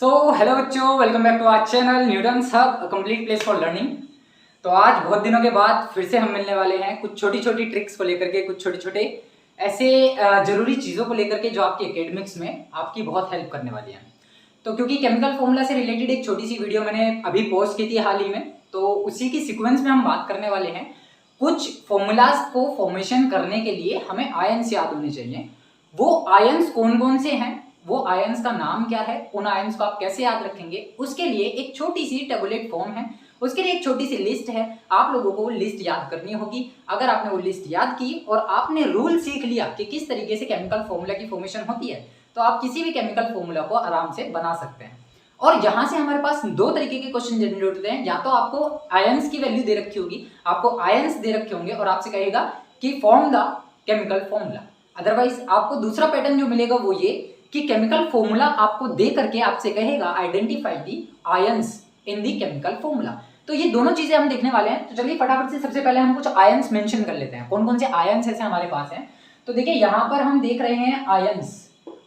Hello बच्चों, welcome back to our channel Newton's hub, a complete place for learning. तो आज बहुत दिनों के बाद फिर से हम मिलने वाले हैं कुछ छोटी छोटी ट्रिक्स को लेकर के, कुछ छोटे छोटे ऐसे जरूरी चीज़ों को लेकर के जो आपके एकेडमिक्स में आपकी बहुत हेल्प करने वाली हैं। तो क्योंकि केमिकल फॉर्मूला से रिलेटेड एक छोटी सी वीडियो मैंने अभी पोस्ट की थी हाल ही में, तो उसी की सीक्वेंस में हम बात करने वाले हैं। कुछ फॉर्मूलाज को फॉर्मेशन करने के लिए हमें आयंस याद होने चाहिए। वो आयंस कौन कौन से हैं, वो आयंस का नाम क्या है, उन आयंस को आप कैसे याद रखेंगे, उसके लिए एक छोटी सी टेबुलेट फॉर्म है, उसके लिए एक छोटी सी लिस्ट है। आप लोगों को वो लिस्ट याद करनी होगी। अगर आपने वो लिस्ट याद की और आपने रूल सीख लिया कि किस तरीके से केमिकल फॉर्मूला की फॉर्मेशन होती है, तो आप किसी भी केमिकल फॉर्मूला को आराम से बना सकते हैं। और यहाँ से हमारे पास दो तरीके के क्वेश्चन जनरेट होते हैं। या तो आपको आयंस की वैल्यू दे रखी होगी, आपको आयंस दे रखे होंगे और आपसे कहेगा कि form the chemical formula. Otherwise आपको दूसरा पैटर्न जो मिलेगा वो ये कि केमिकल फॉर्मूला आपको दे करके आपसे कहेगा identify the ions in the chemical formula. तो ये दोनों चीजें हम देखने वाले हैं। तो चलिए फटाफट से सबसे पहले हम कुछ आयंस मेंशन कर लेते हैं। कौन कौन से आयंस ऐसे हमारे पास हैं, तो देखिए यहाँ पर हम देख रहे हैं आयंस।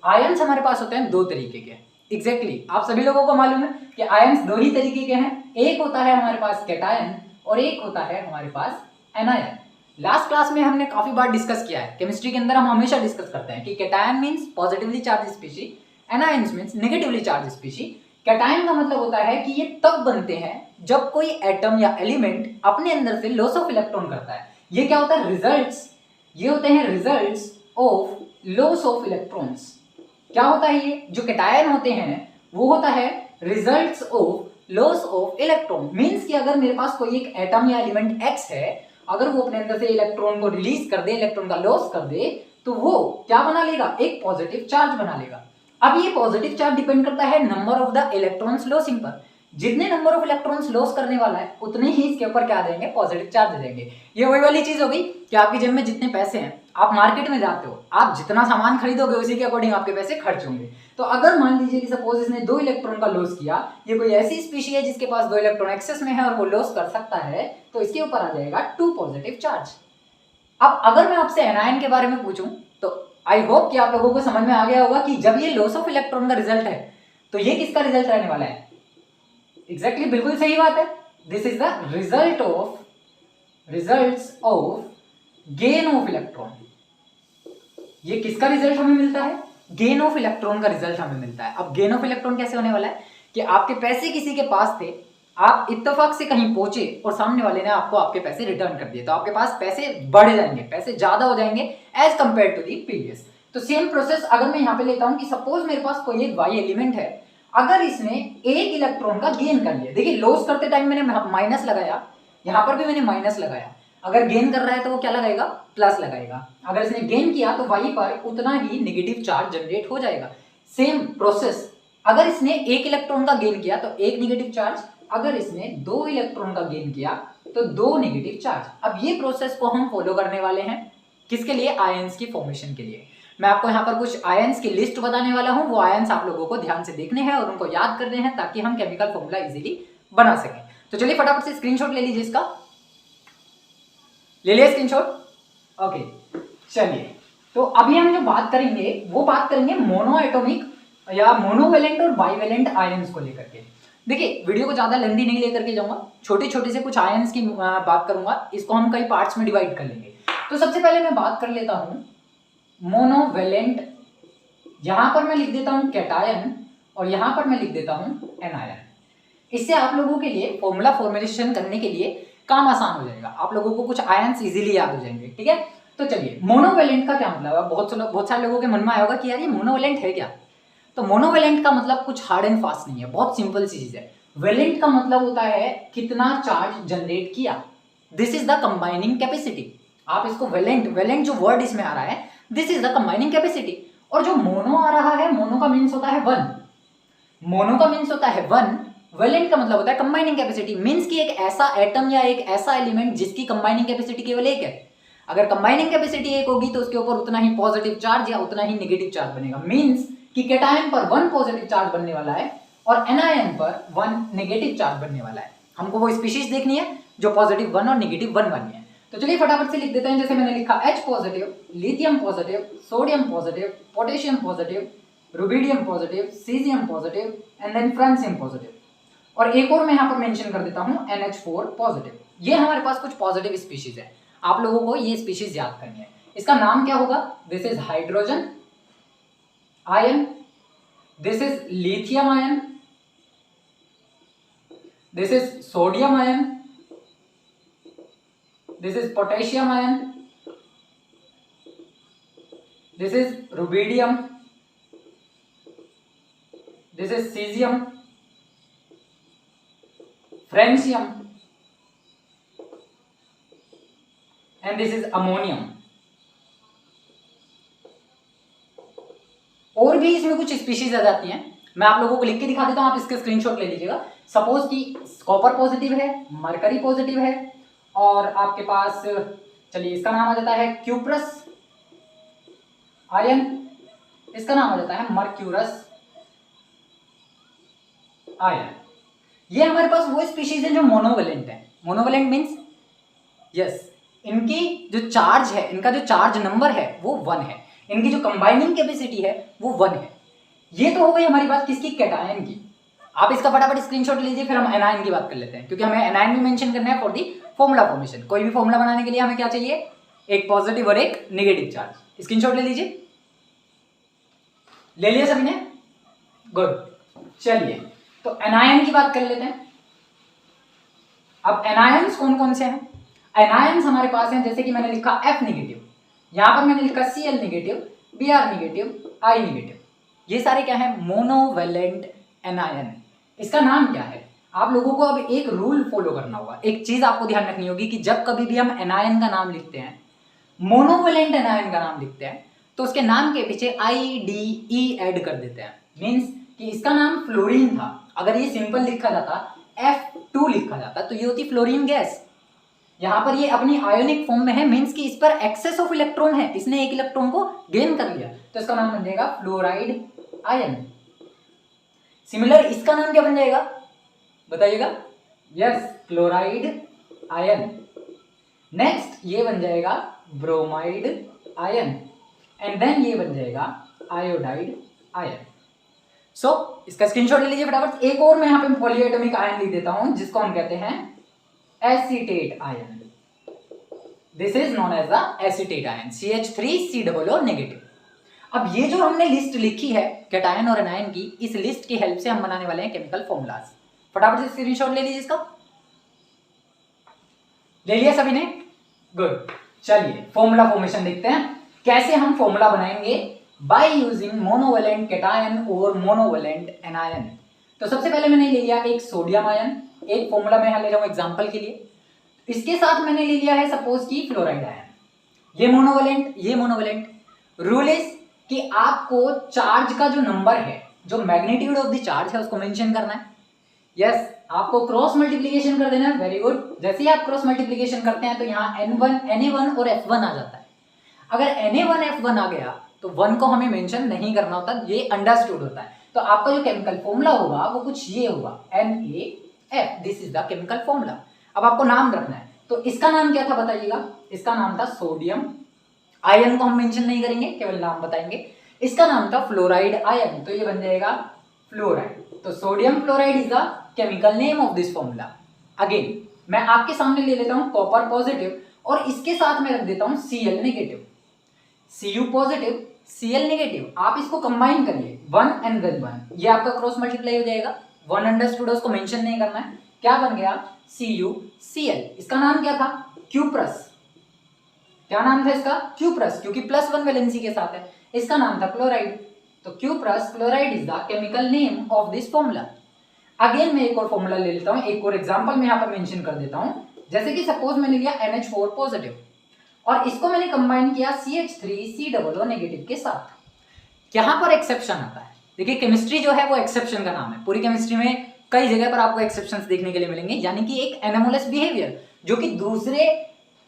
आयंस हमारे पास होते हैं दो तरीके के। एग्जैक्टली आप सभी लोगों को मालूम है कि आयंस दो ही तरीके के हैं। एक होता है हमारे पास कैटायन और एक होता है हमारे पास एनायन। लास्ट क्लास में हमने काफी बार डिस्कस किया है। केमिस्ट्री के अंदर हम हमेशा डिस्कस करते हैं कि cation means positively charge species, anions means negatively charge species. Cation का मतलब होता है कि ये तब बनते हैं जब कोई एटम या एलिमेंट अपने अंदर से लॉस ऑफ इलेक्ट्रॉन करता है। ये क्या होता है? रिजल्ट्स। ये होते हैं results of loss of electrons. क्या होता है ये जो कैटायन होते हैं, वो होता है results of loss of electron. Means कि अगर मेरे पास कोई एक एटम या एलिमेंट एक्स है, अगर वो अपने अंदर से इलेक्ट्रॉन को रिलीज कर दे, इलेक्ट्रॉन का लॉस कर दे, तो वो क्या बना लेगा? एक पॉजिटिव चार्ज बना लेगा। अब ये पॉजिटिव चार्ज डिपेंड करता है number of the electrons losing पर। जितने नंबर ऑफ इलेक्ट्रॉन्स लॉस करने वाला है उतने ही इसके ऊपर क्या देंगे? पॉजिटिव चार्ज देंगे। ये वही वाली चीज हो गई कि आपकी जेब में जितने पैसे हैं, आप मार्केट में जाते हो, आप जितना सामान खरीदोगे उसी के अकॉर्डिंग आपके पैसे खर्च होंगे। तो अगर मान लीजिए कि सपोज इसने 2 इलेक्ट्रॉन का लॉस किया, ये कोई ऐसी स्पीशी है जिसके पास 2 इलेक्ट्रॉन एक्सेस में है और वो लॉस कर सकता है, तो इसके ऊपर आ जाएगा 2 पॉजिटिव चार्ज। अब अगर मैं आपसे एनायन के बारे में पूछूं, तो आई होप कि आप लोगों को समझ में आ गया होगा कि जब ये लॉस ऑफ इलेक्ट्रॉन का रिजल्ट है, तो ये किसका रिजल्ट रहने वाला है? एग्जैक्टली बिल्कुल सही बात है। This is the results of gain of electron. ये किसका रिजल्ट हमें मिलता है? गेन ऑफ इलेक्ट्रॉन का रिजल्ट हमें मिलता है। अब गेन ऑफ इलेक्ट्रॉन कैसे होने वाला है कि आपके पैसे किसी के पास थे, आप इत्तेफाक से कहीं पहुंचे और सामने वाले ने आपको आपके पैसे रिटर्न कर दिए, तो आपके पास पैसे बढ़ जाएंगे, पैसे ज्यादा हो जाएंगे as compared to the previous. तो सेम प्रोसेस अगर मैं यहाँ पे लेता हूँ कि सपोज मेरे पास कोई एक वाई एलिमेंट है, अगर इसने एक इलेक्ट्रॉन का गेन कर लिया, देखिए लॉस करते टाइम मैंने माइनस लगाया, यहाँ पर भी मैंने माइनस लगाया, अगर गेन कर रहा है तो वो क्या लगाएगा? प्लस लगाएगा। अगर इसने गेन किया तो वाई पर उतना ही नेगेटिव चार्ज जनरेट हो जाएगा। सेम प्रोसेस, अगर इसने एक इलेक्ट्रॉन का गेन किया तो एक नेगेटिव चार्ज, अगर इसने 2 इलेक्ट्रॉन का गेन किया तो 2 नेगेटिव चार्ज। अब ये प्रोसेस को हम फॉलो करने वाले हैं किसके लिए? आयंस की फॉर्मेशन के लिए। मैं आपको यहाँ पर कुछ आयंस की लिस्ट बताने वाला हूँ। वो आयंस आप लोगों को ध्यान से देखने हैं और उनको याद करने हैं ताकि हम केमिकल फॉर्मूला इजीली बना सकें। तो चलिए फटाफट से स्क्रीनशॉट ले लीजिए, इसका ले लिया स्क्रीनशॉट। ओके चलिए, तो अभी हम जो बात करेंगे वो बात करेंगे मोनो एटॉमिक या मोनोवेलेंट और बाइवेलेंट आयंस को लेकर के। देखिए वीडियो को ज्यादा लेंथी नहीं लेकर के जाऊंगा, छोटे छोटे से कुछ आयंस की बात करूंगा, इसको हम कई पार्ट्स में डिवाइड कर लेंगे। तो सबसे पहले मैं बात कर लेता हूं मोनोवेलेंट। यहां पर मैं लिख देता हूं कैटायन और यहां पर मैं लिख देता हूं एनायन। इससे आप लोगों के लिए फॉर्मूला फॉर्मुलेशन करने के लिए काम आसान हो जाएगा, आप लोगों को कुछ आयंस इजीली याद हो जाएंगे। ठीक है, तो चलिए मोनोवेलेंट का क्या मतलब है? बहुत सारे लोगों के मन में आया होगा कि यार ये मोनोवेलेंट है क्या? तो मोनोवेलेंट का मतलब कुछ हार्ड एंड फास्ट नहीं है, बहुत सिंपल सी चीज है। वेलेंट का मतलब होता है कितना चार्ज जनरेट किया, this is the combining capacity. आप इसको वेलेंट जो वर्ड इसमें आ रहा है, this is the combining capacity. और जो मोनो आ रहा है, मोनो का मीन्स होता है 1, मोनो का मीन्स होता है 1, वेलेंट का मतलब होता है कंबाइनिंग कैपेसिटी। मींस कि एक ऐसा एटम या एक ऐसा एलिमेंट जिसकी कंबाइनिंग कैपेसिटी केवल एक है। अगर कंबाइनिंग कैपेसिटी एक होगी तो उसके ऊपर उतना ही पॉजिटिव चार्ज या उतना ही नेगेटिव चार्ज बनेगा। मींस कि कैटायन पर 1 पॉजिटिव चार्ज बनने वाला है और एनायन पर 1 नेगेटिव चार्ज बनने वाला है। हमको वो स्पीशीज देखनी है जो पॉजिटिव 1 और नेगेटिव 1 वाली है। तो चलिए फटाफट से लिख देते हैं। जैसे मैंने लिखा H positive, lithium positive, sodium positive, potassium positive, rubidium positive, caesium positive and then francium positive. और एक और मैं यहाँ पर मेंशन कर देता हूँ NH4 पॉजिटिव। ये हमारे पास कुछ पॉजिटिव स्पीशीज है, आप लोगों को ये स्पीशीज याद करनी है। इसका नाम क्या होगा? This is hydrogen ion, this is lithium ion, this is sodium ion, this is potassium ion, this is rubidium, this is caesium, francium and this is ammonium. और भी इसमें कुछ स्पीशीज आ जाती हैं, मैं आप लोगों को लिख के दिखा देता हूं, आप इसके स्क्रीनशॉट ले लीजिएगा। सपोज कि कॉपर पॉजिटिव है, मरकरी पॉजिटिव है, और आपके पास चलिए इसका नाम आ जाता है क्यूप्रस आयन, इसका नाम आ जाता है मर्क्यूरस आयन। ये हमारे पास वो स्पीशीज है जो मोनोवेलेंट है। मोनोवेलेंट मीन्स यस, इनकी जो चार्ज है, इनका जो चार्ज नंबर है वो 1 है, इनकी जो कंबाइनिंग कैपेसिटी है वो 1 है। ये तो हो गई हमारी बात किसकी? कैटायन की। आप इसका फटाफट स्क्रीनशॉट लीजिए, फिर हम एनायन की बात कर लेते हैं, क्योंकि हमें एनायन भी मेंशन करना है फॉर दी फॉर्मूला फॉर्मेशन। कोई भी फॉर्मूला बनाने के लिए हमें क्या चाहिए? एक पॉजिटिव और एक नेगेटिव चार्ज। स्क्रीनशॉट ले लीजिए, ले लिया सभी ने? गुड। चलिए तो एनायन की बात कर लेते हैं। अब एनायंस कौन कौन से हैं? एनायंस हमारे पास हैं, जैसे कि मैंने लिखा F नेगेटिव, यहां पर मैंने लिखा Cl negative, Br negative, I negative. ये सारे क्या है? Monovalent anion. इसका नाम क्या है? आप लोगों को अब एक रूल फॉलो करना होगा, एक चीज आपको ध्यान रखनी होगी कि जब कभी भी हम एनायन का नाम लिखते हैं, मोनोवेलेंट एनायन का नाम लिखते हैं, तो उसके नाम के पीछे IDE ऐड कर देते हैं। मीन्स कि इसका नाम फ्लोरीन था, अगर ये सिंपल लिखा जाता, F2 लिखा जाता, तो ये होती फ्लोरीन गैस। यहां पर ये अपनी आयोनिक फॉर्म में है, मीन्स कि इस पर एक्सेस ऑफ इलेक्ट्रॉन है, इसने एक इलेक्ट्रॉन को गेन कर लिया, तो इसका नाम बन जाएगा फ्लोराइड आयन। सिमिलर इसका नाम क्या बन जाएगा? बताइएगा। Yes, chloride ion. नेक्स्ट ये बन जाएगा ब्रोमाइड आयन, एंड देन ये बन जाएगा आयोडाइड आयन। सो इसका स्क्रीनशॉट ले लीजिए फटाफट। एक और मैं यहाँ पे पॉलीएटॉमिक आयन लिख देता हूं, जिसको हम कहते हैं acetate ion. This is known as the acetate ion, CH3COO negative. अब ये जो हमने लिस्ट लिखी है कैटायन और एनायन की, इस लिस्ट की हेल्प से हम बनाने वाले हैं केमिकल फॉर्मूलाज। फटाफट से स्क्रीनशॉट ले लीजिए इसका। ले लिया सभी ने? गुड। चलिए फॉर्मूला फॉर्मेशन देखते हैं, कैसे हम फॉर्मूला बनाएंगे बाय यूजिंग मोनोवेलेंट कैटायन और मोनोवेलेंट एनायन। तो सबसे पहले मैंने ले लिया एक सोडियम आयन, एक फॉर्मूला मैं यहां ले रहा हूं एग्जांपल के लिए। इसके साथ मैंने ले लिया है सपोज की फ्लोराइड आयन। ये मोनोवेलेंट, ये मोनोवेलेंट। रूल इज कि आपको चार्ज का जो नंबर है, जो मैग्नीट्यूड ऑफ द चार्ज है, उसको मेंशन करना है। यस, आपको क्रॉस मल्टीप्लिकेशन कर देना है। Very good. जैसे ही आप क्रॉस मल्टीप्लिकेशन करते हैं तो यहाँ N1 Na1 और F1 आ जाता है। अगर Na1 F1 आ गया तो 1 को हमें मेंशन नहीं करना होता, ये अंडरस्टूड होता है। तो आपका जो केमिकल फॉर्मूला होगा वो कुछ ये होगा, NaF। This is the chemical formula. अब आपको नाम रखना है, तो इसका नाम क्या था बताइएगा? इसका नाम था सोडियम आयन, को हम मेंशन नहीं करेंगे, केवल नाम बताएंगे। इसका नाम था फ्लोराइड आयन, तो ये बन जाएगा फ्लोराइड। तो sodium fluoride is the chemical name of this formula. Again मैं आपके सामने ले लेता हूं कॉपर पॉजिटिव, और इसके साथ में रख देता हूं Cl negative, Cu positive, Cl negative. आप इसको कंबाइन करिए, 1 and 1, ये आपका क्रॉस मल्टीप्लाई हो जाएगा। 1 अंडरस्टूड, उसको मेंशन नहीं करना है। क्या बन गया? CuCl। इसका नाम क्या था? क्यूप्रस। क्या नाम था इसका? क्यूप्रस, क्योंकि +1 वैलेंसी के साथ है। इसका नाम था क्लोराइड, तो cuprous chloride is the chemical name of this formula. Again मैं एक और फॉर्मूला ले लेता हूं, एक और एग्जांपल मैं यहां पर मेंशन कर देता हूं। जैसे कि सपोज मैंने लिया NH4 पॉजिटिव, और इसको मैंने कंबाइन किया CH3COO नेगेटिव के साथ। यहां पर एक्सेप्शन आता है। देखिए केमिस्ट्री जो है वो एक्सेप्शन का नाम है। पूरी केमिस्ट्री में कई जगह पर आपको एक्सेप्शंस देखने के लिए मिलेंगे, यानी कि एक एनोमलस बिहेवियर जो कि दूसरे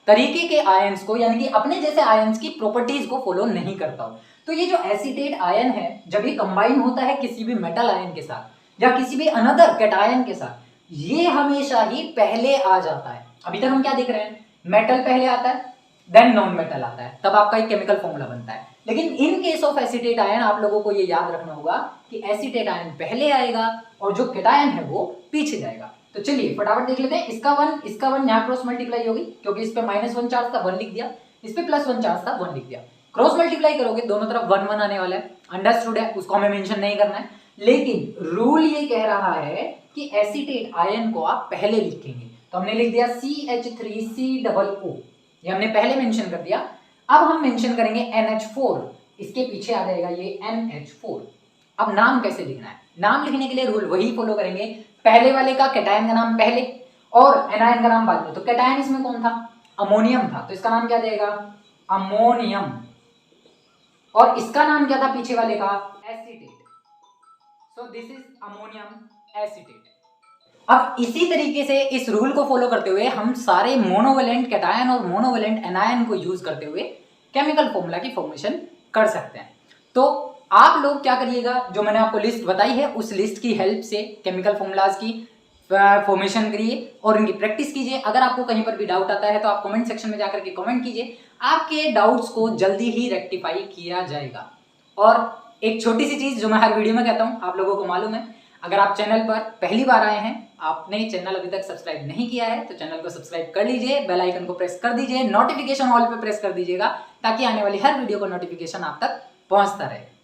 तरीके के आयंस को, यानी कि अपने जैसे आयंस की प्रॉपर्टीज को फॉलो नहीं करता हो। तो ये जो एसीटेट आयन है, जब ये कंबाइन होता है किसी भी मेटल आयन के साथ या किसी भी अनदर कैटायन के साथ, ये हमेशा ही पहले आ जाता है। अभी तक हम क्या देख रहे हैं? मेटल पहले आता है, देन नॉन मेटल आता है, तब आपका एक केमिकल फॉर्मूला बनता है। लेकिन in case of acetate ion आप लोगों को ये याद रखना होगा कि एसीटेट आयन पहले आएगा और जो केटायन है वो पीछे जाएगा। तो चलिए फटाफट देख लेते हैं। इसका वन यहाँ क्रॉस मल्टीप्लाई होगी, क्योंकि इस पे -1 चार्ज था 1 लिख दिया, इस पे +1 चार्ज था 1 लिख दिया। क्रॉस मल्टीप्लाई करोगे दोनों तरफ 1 1 आने वाला है, अंडरस्टूड है, उसको हमें मेंशन नहीं करना है। लेकिन रूल ये कह रहा है कि एसीटेट आयन को आप पहले लिखेंगे, तो हमने लिख दिया CH3COO, ये हमने पहले मेंशन कर दिया। अब हम मेंशन करेंगे NH4, इसके पीछे आ जाएगा ये NH4। अब नाम कैसे लिखना है? नाम लिखने के लिए रूल वही फॉलो करेंगे, पहले वाले का कैटायन का नाम पहले और एनायन का नाम बाद में। तो कैटायन इसमें कौन था? अमोनियम था, तो इसका नाम क्या जाएगा? अमोनियम। और इसका नाम क्या था पीछे वाले का? Acetate. So this is ammonium acetate. अब इसी तरीके से इस रूल को फॉलो करते हुए हम सारे मोनोवेलेंट कैटायन और मोनोवेलेंट एनायन को यूज करते हुए केमिकल फॉर्मूला की फॉर्मेशन कर सकते हैं। तो आप लोग क्या करिएगा, जो मैंने आपको लिस्ट बताई है उस लिस्ट की हेल्प से केमिकल फॉर्मूलाज की फॉर्मेशन करिए और इनकी प्रैक्टिस कीजिए। अगर आपको कहीं पर भी डाउट आता है तो आप कमेंट सेक्शन में जाकर के कमेंट कीजिए, आपके डाउट्स को जल्दी ही रेक्टिफाई किया जाएगा। और एक छोटी सी चीज जो मैं हर वीडियो में कहता हूं, आप लोगों को मालूम है, अगर आप चैनल पर पहली बार आए हैं, आपने चैनल अभी तक सब्सक्राइब नहीं किया है, तो चैनल को सब्सक्राइब कर लीजिए, बेल आइकन को प्रेस कर दीजिए, नोटिफिकेशन ऑल पे प्रेस कर दीजिएगा, ताकि आने वाली हर वीडियो का नोटिफिकेशन आप तक पहुंचता रहे।